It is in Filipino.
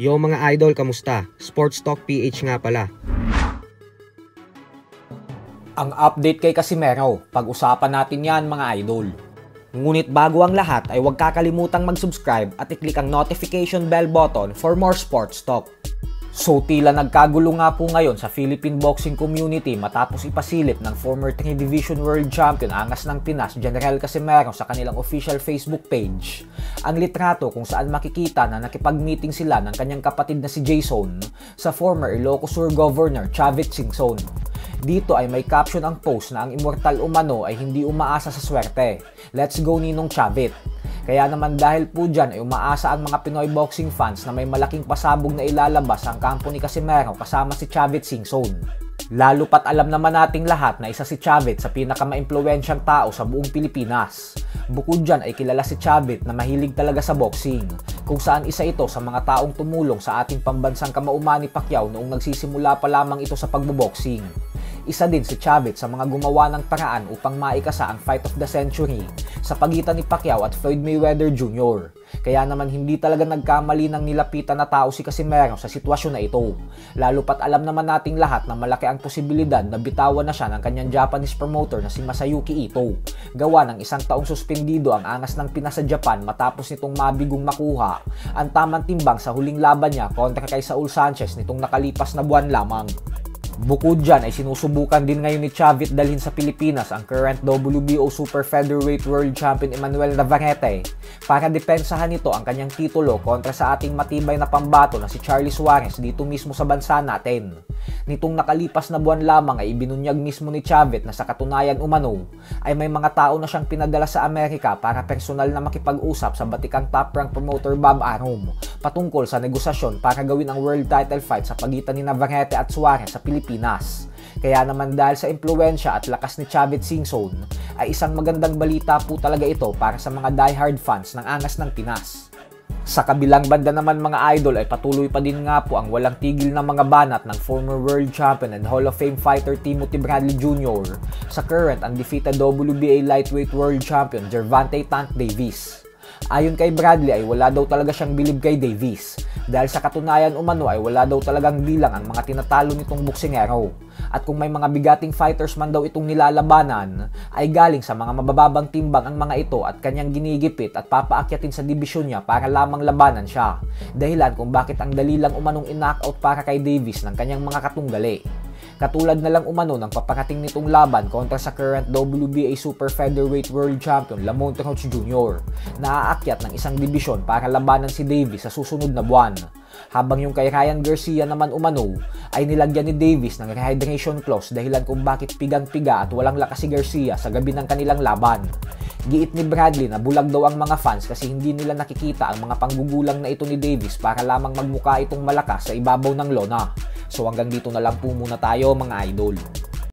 Yo mga idol, kamusta? Sports Talk PH nga pala. Ang update kay Casimero, pag-usapan natin yan mga idol. Ngunit bago ang lahat ay huwag kakalimutang mag-subscribe at i-click ang notification bell button for more sports talk. So tila nagkagulo nga po ngayon sa Philippine boxing community matapos ipasilip ng former 3 Division World Champion Angas ng Pinas General Casimero sa kanilang official Facebook page ang litrato kung saan makikita na nakipag-meeting sila ng kanyang kapatid na si Jason sa former Ilocos Sur Governor Chavit Singson. Dito ay may caption ang post na ang immortal umano ay hindi umaasa sa swerte. Let's go Ninong Chavit. Kaya naman dahil po dyan ay umaasa ang mga Pinoy boxing fans na may malaking pasabog na ilalabas ang kampo ni Casimero kasama si Chavit Singson. Lalo pat alam naman nating lahat na isa si Chavit sa pinakamaimpluwensyang tao sa buong Pilipinas. Bukod dyan ay kilala si Chavit na mahilig talaga sa boxing, kung saan isa ito sa mga taong tumulong sa ating pambansang kamauman ni Pacquiao noong nagsisimula pa lamang ito sa pagboboxing. Isa din si Chavit sa mga gumawa ng paraan upang maikasa ang fight of the century sa pagitan ni Pacquiao at Floyd Mayweather Jr. Kaya naman hindi talaga nagkamali ng nilapitan na tao si Casimero sa sitwasyon na ito. Lalo pat alam naman nating lahat na malaki ang posibilidad na bitawan na siya ng kanyang Japanese promoter na si Masayuki Ito. Gawa ng isang taong suspendido ang Angas ng Pinas sa Japan matapos nitong mabigong makuha ang tamang timbang sa huling laban niya kontra kay Saul Sanchez nitong nakalipas na buwan lamang. Bukod dyan ay sinusubukan din ngayon ni Chavit dalhin sa Pilipinas ang current WBO Super Featherweight World Champion Emmanuel Navarrete para depensahan nito ang kanyang titulo kontra sa ating matibay na pambato na si Charlie Suarez dito mismo sa bansa natin. Nitong nakalipas na buwan lamang ay ibinunyag mismo ni Chavit na sa katunayan umano ay may mga tao na siyang pinadala sa Amerika para personal na makipag-usap sa batikang top-rank promoter Bob Arum patungkol sa negosasyon para gawin ang world title fight sa pagitan ni Navarrete at Suarez sa Pilipinas. Kaya naman dahil sa impluwensya at lakas ni Chavit Singson ay isang magandang balita po talaga ito para sa mga diehard fans ng Angas ng Pinas. Sa kabilang banda naman mga idol ay patuloy pa din nga po ang walang tigil na mga banat ng former world champion and Hall of Fame fighter Timothy Bradley Jr. sa current undefeated WBA lightweight world champion Gervonta Tank Davis. Ayon kay Bradley ay wala daw talaga siyang bilib kay Davis dahil sa katunayan umano ay wala daw talagang bilang ang mga tinatalo nitong boksingero. At kung may mga bigating fighters man daw itong nilalabanan ay galing sa mga mabababang timbang ang mga ito at kanyang ginigipit at papaakyatin sa dibisyon niya para lamang labanan siya. Dahilan kung bakit ang dali lang umanong in-knockout para kay Davis ng kanyang mga katunggali. Katulad na lang umano ng paparating nitong laban kontra sa current WBA Super Featherweight World Champion Lamont Roach Jr. na aakyat ng isang dibisyon para labanan si Davis sa susunod na buwan. Habang yung kay Ryan Garcia naman umano ay nilagyan ni Davis ng rehydration clause dahilan kung bakit pigang-piga at walang lakas si Garcia sa gabi ng kanilang laban. Giit ni Bradley na bulag daw ang mga fans kasi hindi nila nakikita ang mga panggugulang na ito ni Davis para lamang magmukha itong malakas sa ibabaw ng lona. So hanggang dito na lang po muna tayo mga idol.